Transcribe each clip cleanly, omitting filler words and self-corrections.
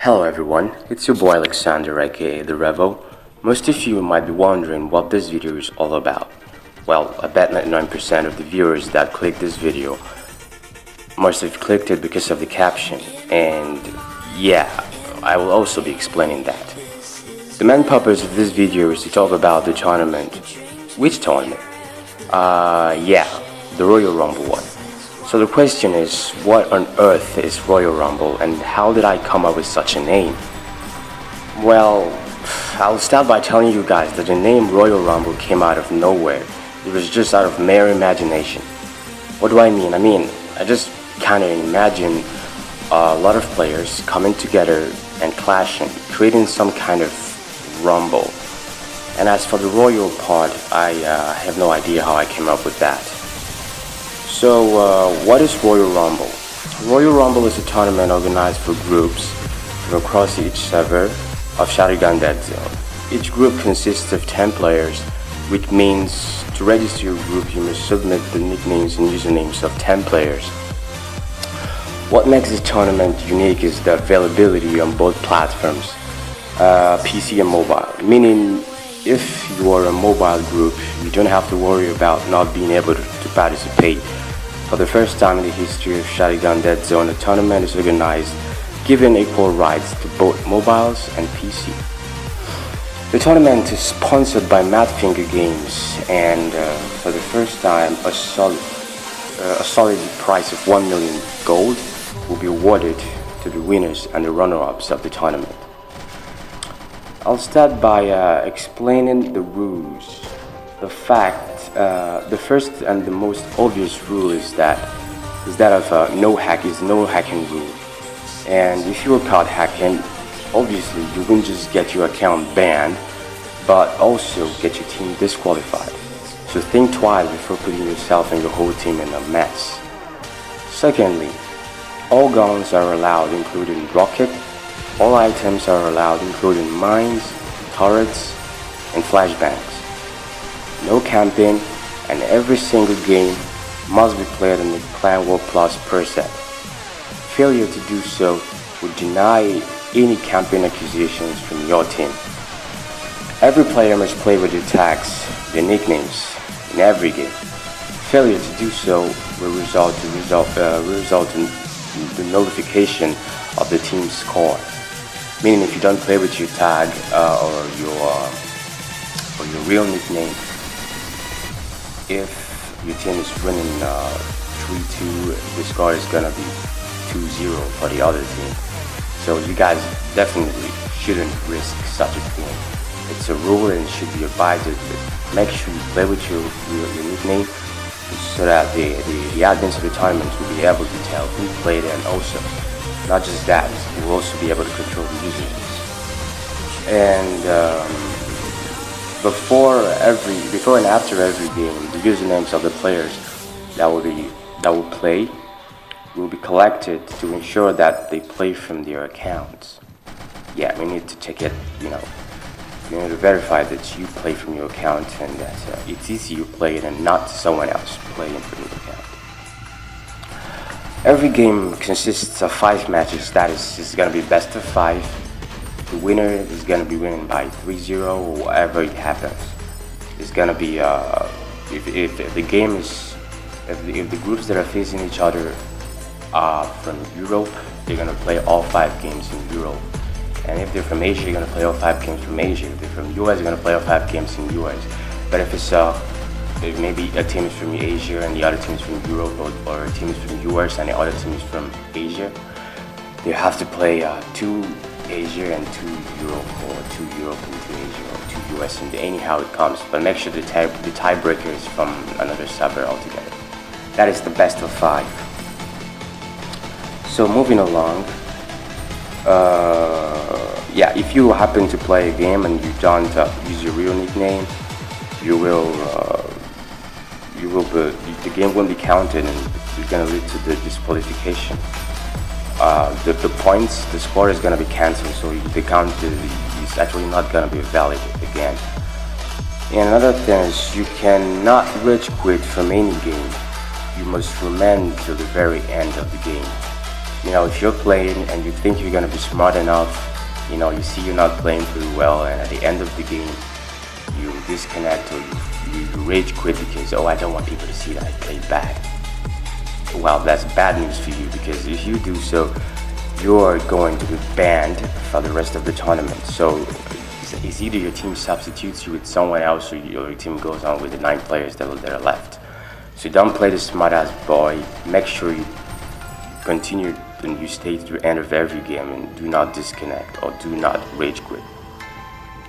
Hello everyone, it's your boy Alexander aka The Revo. Most of you might be wondering what this video is all about. Well, I bet 99% of the viewers that clicked this video must have clicked it because of the caption, and yeah, I will also be explaining that. The main purpose of this video is to talk about the tournament. Which tournament? Yeah, the Royal Rumble one. So the question is, what on earth is Royal Rumble and how did I come up with such a name? Well, I'll start by telling you guys that the name Royal Rumble came out of nowhere. It was just out of mere imagination. What do I mean? I just kind of imagine a lot of players coming together and clashing, creating some kind of rumble. And as for the royal part, I have no idea how I came up with that. So, what is Royal Rumble? Royal Rumble is a tournament organized for groups from across each server of SGDZ. Each group consists of 10 players, which means to register your group you must submit the nicknames and usernames of 10 players. What makes this tournament unique is the availability on both platforms, PC and mobile, meaning if you are a mobile group, you don't have to worry about not being able to participate. For the first time in the history of SGDZ, a tournament is organized, giving equal rights to both mobiles and PC. The tournament is sponsored by Finger Games, and for the first time, a solid prize of 1 million gold will be awarded to the winners and the runner-ups of the tournament. I'll start by explaining the rules. The first and the most obvious rule is that of no hacking rule. And if you are caught hacking, obviously you won't just get your account banned, but also get your team disqualified. So think twice before putting yourself and your whole team in a mess. Secondly, all guns are allowed, including rocket. All items are allowed, including mines, turrets, and flashbangs. No camping, and every single game must be played on the Clan War Plus preset. Failure to do so would deny any camping accusations from your team. Every player must play with their tags, their nicknames, in every game. Failure to do so will result in the notification of the team's score. Meaning, if you don't play with your tag or your real nickname, if your team is winning 3-2, the score is gonna be 2-0 for the other team. So you guys definitely shouldn't risk such a thing. It's a rule and it should be abided with. Make sure you play with your nickname so that the admins of the tournament will be able to tell who played, and also, not just that, you will also be able to control the usernames. And before and after every game, the usernames of the players that will play will be collected to ensure that they play from their accounts. Yeah, we need to check it. You need to verify that you play from your account and that it's easy you play it and not someone else playing from your account. Every game consists of 5 matches. That is, it's gonna be best of 5. The winner is gonna be winning by 3-0 or whatever it happens. It's gonna be if the groups that are facing each other are from Europe, they're gonna play all 5 games in Europe. And if they're from Asia, you're gonna play all 5 games from Asia. If they're from US, you're gonna play all 5 games in US. But if it's if maybe a team is from Asia and the other team is from Europe, or a team is from US and the other team is from Asia, you have to play 2 Asia and 2 Europe, or 2 Europe and 2 Asia, or 2 US, and anyhow it comes. But make sure the tiebreaker is from another server altogether. That is the best of 5. So moving along, yeah, if you happen to play a game and you don't use your real nickname, the game won't be counted, and it's gonna lead to the disqualification. The points, the score is gonna be cancelled, so the count is actually not gonna be valid again. And another thing is, you cannot rage quit from any game. You must remain till the very end of the game. If you're playing and you think you're gonna be smart enough, you see you're not playing pretty well, and at the end of the game, you disconnect or you rage quit because, I don't want people to see that I played bad. Well, that's bad news for you, because if you do so, you're going to be banned for the rest of the tournament. So it's either your team substitutes you with someone else, or your team goes on with the 9 players that are left. So don't play the smart-ass boy. Make sure you continue and you stay through the end of every game, and do not disconnect or do not rage quit.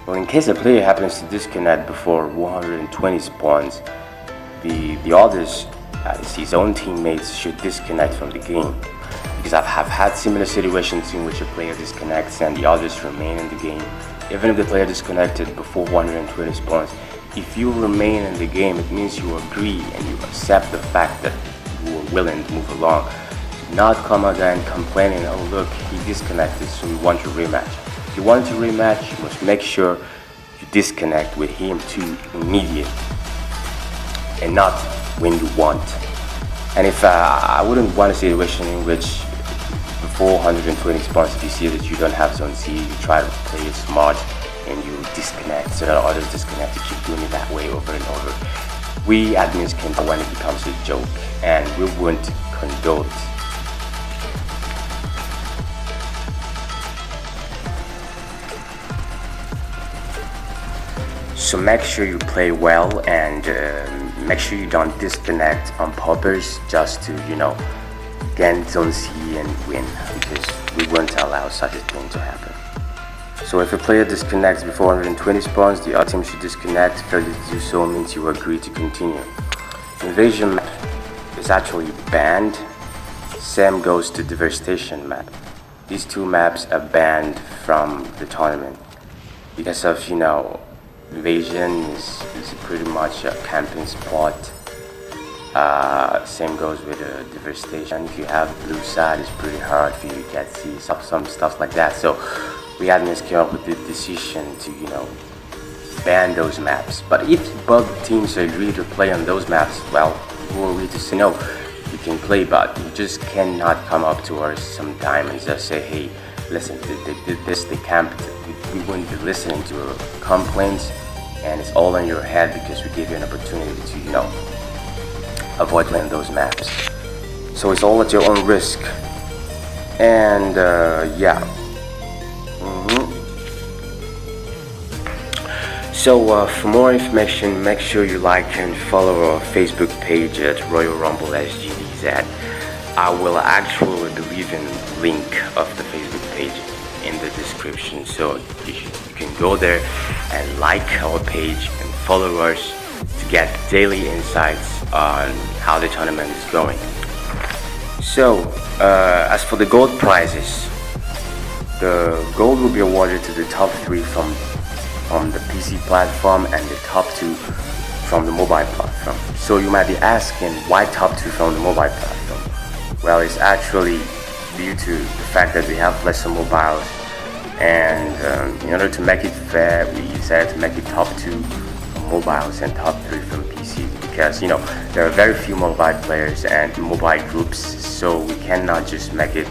Well, in case a player happens to disconnect before 120 spawns, the others, his own teammates, should disconnect from the game. Because I've had similar situations in which a player disconnects and the others remain in the game. Even if the player disconnected before 120 spawns, if you remain in the game, it means you agree and you accept the fact that you were willing to move along. Do not come out there and complaining, oh look, he disconnected, so we want to rematch. If you want to rematch, you must make sure you disconnect with him too immediately, and not when you want. And if I wouldn't want a situation in which before 120 spawns, if you see that you don't have zone C, you try to play it smart and you disconnect so that others disconnect. You keep doing it that way over and over. We admins can when it becomes a joke, and we wouldn't condone it. So make sure you play well, and make sure you don't disconnect on purpose just to, gain zone C and win, because we won't allow such a thing to happen. So if a player disconnects before 120 spawns, the other team should disconnect. Failure to do so means you agree to continue. Invasion map is actually banned. Same goes to devastation map. These 2 maps are banned from the tournament because of, invasion is pretty much a camping spot. Same goes with devastation. If you have blue side, it's pretty hard for you to get C, some stuff like that. So we admins came up with the decision to, ban those maps. But if both teams agree to play on those maps, well, who are we to say no? You can play, but you just cannot come up to us sometime and just say, hey, listen, they camped. We wouldn't be listening to your complaints, and it's all in your head because we gave you an opportunity to, avoid playing those maps. So it's all at your own risk. And yeah. So for more information, make sure you like and follow our Facebook page at Royal Rumble SGDZ. I will actually be leaving the link of the Facebook page in the description, so you can go there and like our page and follow us to get daily insights on how the tournament is going. So as for the gold prizes, the gold will be awarded to the top 3 from the PC platform and the top 2 from the mobile platform. So you might be asking, why top 2 from the mobile platform? Well, it's actually due to the fact that we have lesser mobiles, and in order to make it fair, we decided to make it top 2 from mobiles and top 3 from PC, because there are very few mobile players and mobile groups, so we cannot just make it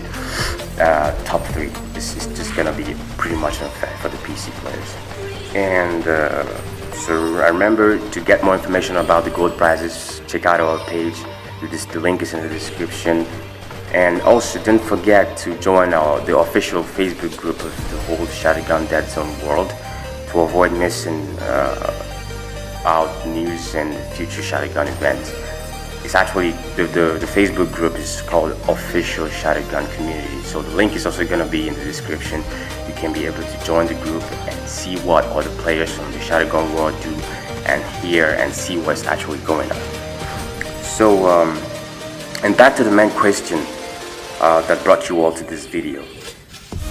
top 3. This is just gonna be pretty much unfair for the PC players. And so remember, to get more information about the gold prizes, check out our page. The link is in the description. And also, don't forget to join the official Facebook group of the whole Shotgun Dead Zone world to avoid missing out news and future Shotgun events. It's actually, the Facebook group is called Official Shotgun Community. So the link is also going to be in the description. You can be able to join the group and see what other players from the Shotgun world do, and hear and see what's actually going on. So, and back to the main question that brought you all to this video.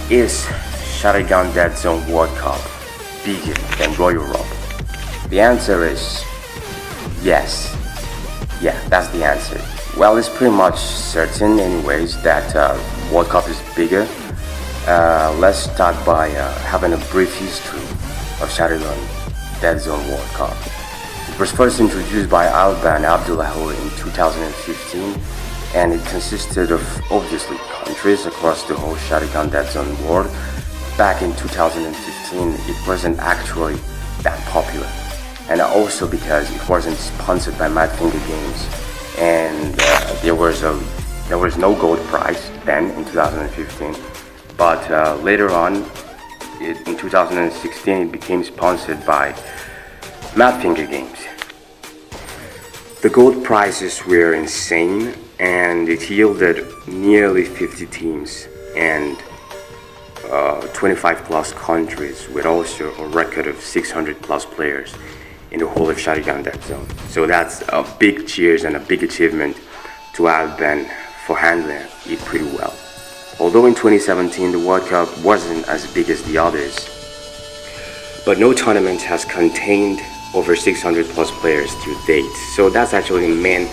Is Shotgun Dead Zone World Cup bigger than Royal Rumble? The answer is yes. Yeah, that's the answer. Well, it's pretty much certain anyways that World Cup is bigger. Let's start by having a brief history of Shotgun Dead Zone World Cup. It was first introduced by Alban Abdullah in 2015, and it consisted of obviously countries across the whole Sharingan Dead Zone world. Back in 2015, it wasn't actually that popular, and also because it wasn't sponsored by Mad Finger Games, and there was no gold prize then in 2015. But later on, in 2016, it became sponsored by Mad Finger Games. The gold prizes were insane, and it yielded nearly 50 teams and 25 plus countries, with also a record of 600 plus players in the whole of Sharingan Dead Zone. So that's a big cheers and a big achievement to Alban for handling it pretty well. Although in 2017 the World Cup wasn't as big as the others, but no tournament has contained over 600 plus players to date. So that's actually the main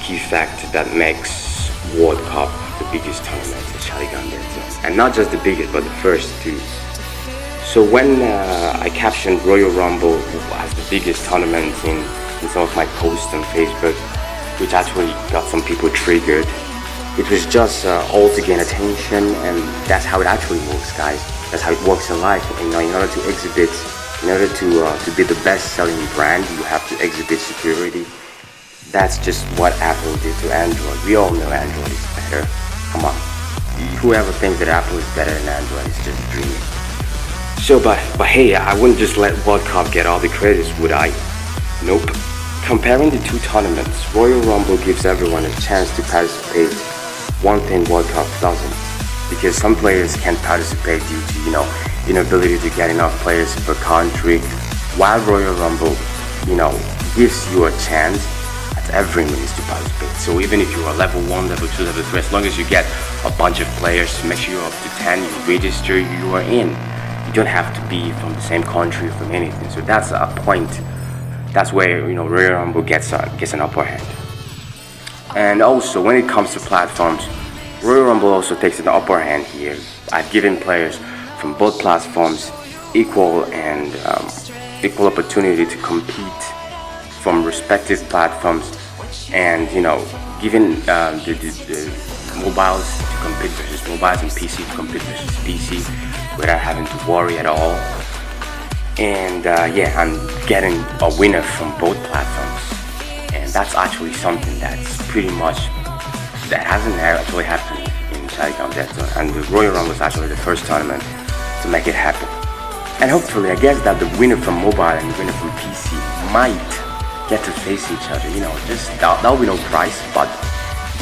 key fact that makes World Cup the biggest tournament in Sharingan Dead Zone. And not just the biggest, but the first too. So when I captioned Royal Rumble as the biggest tournament in some of my posts on Facebook, which actually got some people triggered, it was just all to gain attention, and that's how it actually works, guys. That's how it works in life. You know, in order to exhibit, in order to be the best-selling brand, you have to exhibit superiority. That's just what Apple did to Android. We all know Android is better. Come on, whoever thinks that Apple is better than Android is just dreaming. So, but hey, I wouldn't just let World Cup get all the credits, would I? Nope. Comparing the two tournaments, Royal Rumble gives everyone a chance to participate. One thing World Cup doesn't, because some players can't participate due to, inability to get enough players per country, while Royal Rumble, gives you a chance at every minute to participate. So even if you are level 1, level 2, level 3, as long as you get a bunch of players, make sure you're up to 10, you register, you are in. You don't have to be from the same country, from anything. So that's a point. That's where, Royal Rumble gets an upper hand. And also, when it comes to platforms, Royal Rumble also takes an upper hand here. I've given players from both platforms equal opportunity to compete from respective platforms, and giving the mobiles to compete versus mobiles and PC to compete versus PC without having to worry at all. And I'm getting a winner from both platforms. And that's actually something that's that hasn't actually happened in Sharingan Dead Zone, and the Royal Rumble was actually the first tournament to make it happen. And hopefully, I guess that the winner from mobile and the winner from PC might get to face each other. Just that'll be no prize, but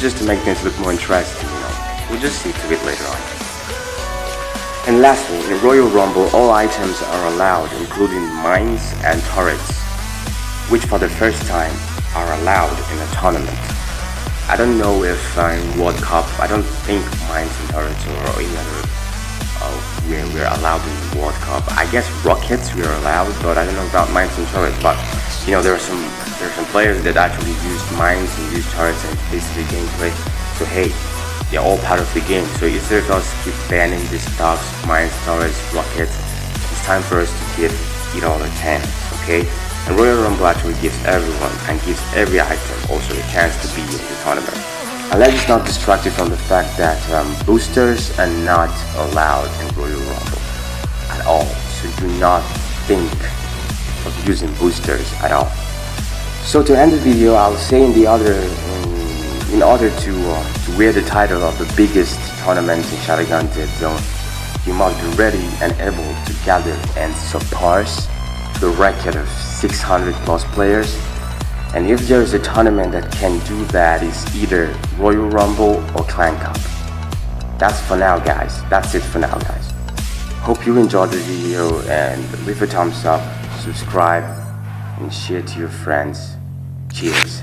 just to make things look more interesting. We'll just see to it later on. And lastly, in Royal Rumble, all items are allowed, including mines and turrets, which for the first time are allowed in a tournament. I don't know if in World Cup, I don't think mines and turrets or any other we're allowed in the World Cup. I guess rockets we're allowed, but I don't know about mines and turrets. But there are some players that actually used mines and used turrets and basically gameplay. So hey, they're all part of the game. So instead of us keep banning these stocks, mines, turrets, rockets, it's time for us to give it all a chance, okay? And Royal Rumble actually gives everyone and gives every item also a chance to be in the tournament. And let's not distract you from the fact that boosters are not allowed in Royal Rumble at all. So do not think of using boosters at all. So to end the video, I'll say in order to wear the title of the biggest tournament in Sharingan Dead Zone, you must be ready and able to gather and surpass the record of 600 plus players. And if there is a tournament that can do that, it's either Royal Rumble or Clan Cup. That's for now, guys. That's it for now, guys. Hope you enjoyed the video, and leave a thumbs up, subscribe, and share to your friends. Cheers.